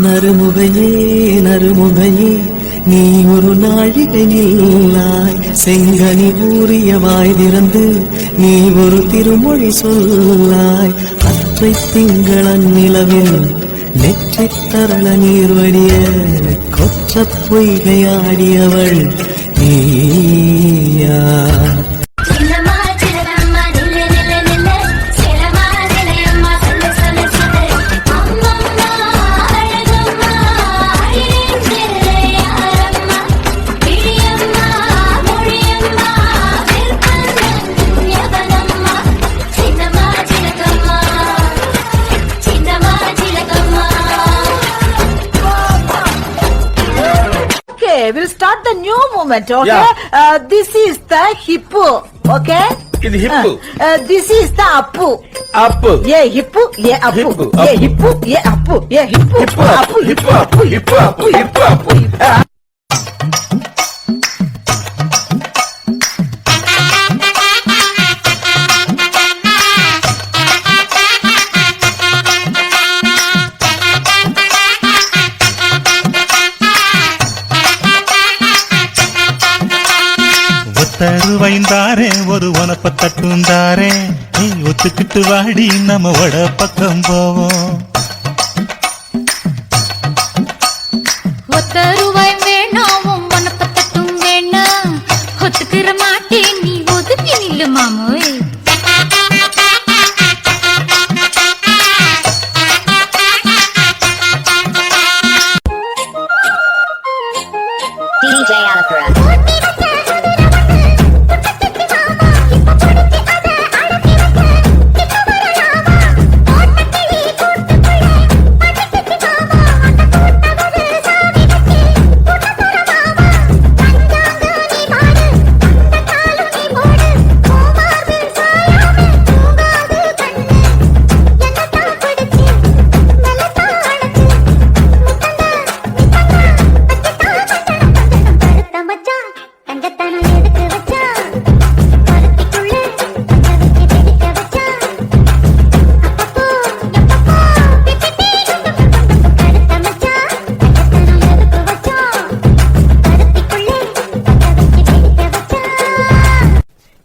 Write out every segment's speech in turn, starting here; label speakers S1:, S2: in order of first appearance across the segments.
S1: நறுமுகையே நறுமுகையே நீ ஒரு நாழிகை நில்லாய் செங்கனி ஊறிய வாய் திறந்து நீ ஒரு திருமொழி சொல்லாய் அற்றை திங்களன் நிலவில் நெற்றித் தரள நீர் வடிய கொற்ற பொய்கையாடியவள் நீயா
S2: We'll start the new movement, okay?
S3: Yeah.
S2: This is the hippo, okay?
S3: It's hippo.
S2: This is the appu.
S3: Appu.
S2: Yeah, hippo, yeah, appu.
S3: Hippo,
S2: Yeah, hippo, yeah, appu. Yeah, hippo,
S3: Hippo,
S2: appu,
S3: hippo, appu, hippo, appu, hippo, appu.
S4: தருவைந்தாரே ஒரு உனப்ப தட்டுந்தாரே நீ ஒத்துக்கிட்டு வாடி நம்ம வட பக்கம் போவோம்
S5: ஒத்தருவாய் வேணாம் உனப்ப தட்டும் வேணா ஒத்துக்கிற மாட்டே நீ ஒதுக்கி நில்லு மாமோய்
S6: DJ Alapura.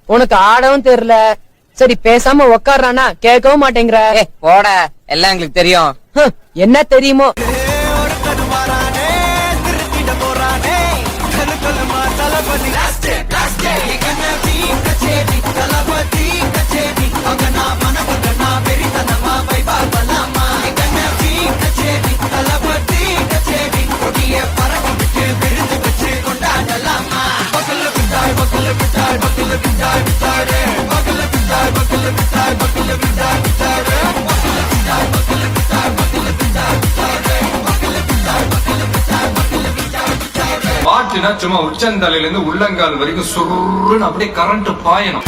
S7: உனக்கு ஆடவும் தெரியல சரி பேசாம உக்காடுறானா கேட்கவும் மாட்டேங்கிற
S8: போட எல்லாம் எங்களுக்கு தெரியும்
S7: என்ன தெரியுமோ
S9: பாட்டுனா சும்மா உச்சந்தலையில இருந்து உள்ளங்கால் வரைக்கும் சுருன்னு அப்படியே கரண்ட் பாயணும்.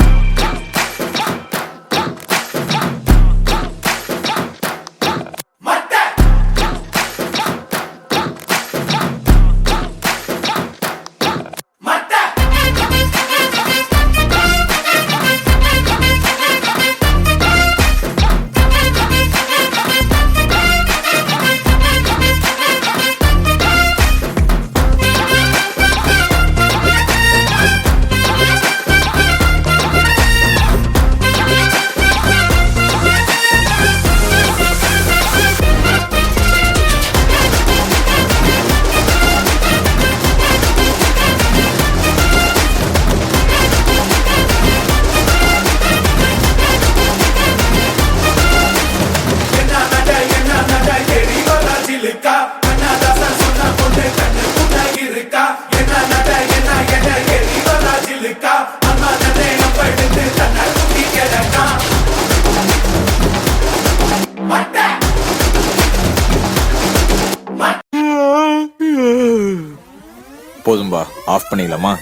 S10: போதும்பா ஆஃப் பண்ணிடலாமா?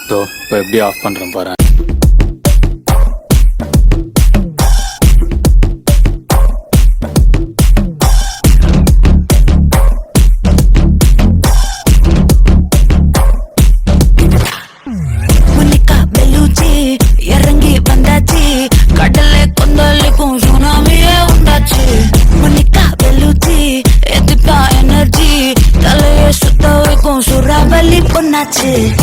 S3: இப்போ எப்படி ஆஃப் பண்றேன் பாரு.
S11: இறங்கி வந்தாச்சு கடலை கொந்தளிக்கும் சுனாமியே உண்டாச்சு மணிக்கா வெள்ளூச்சி எதிர்ப்பா
S1: ஏ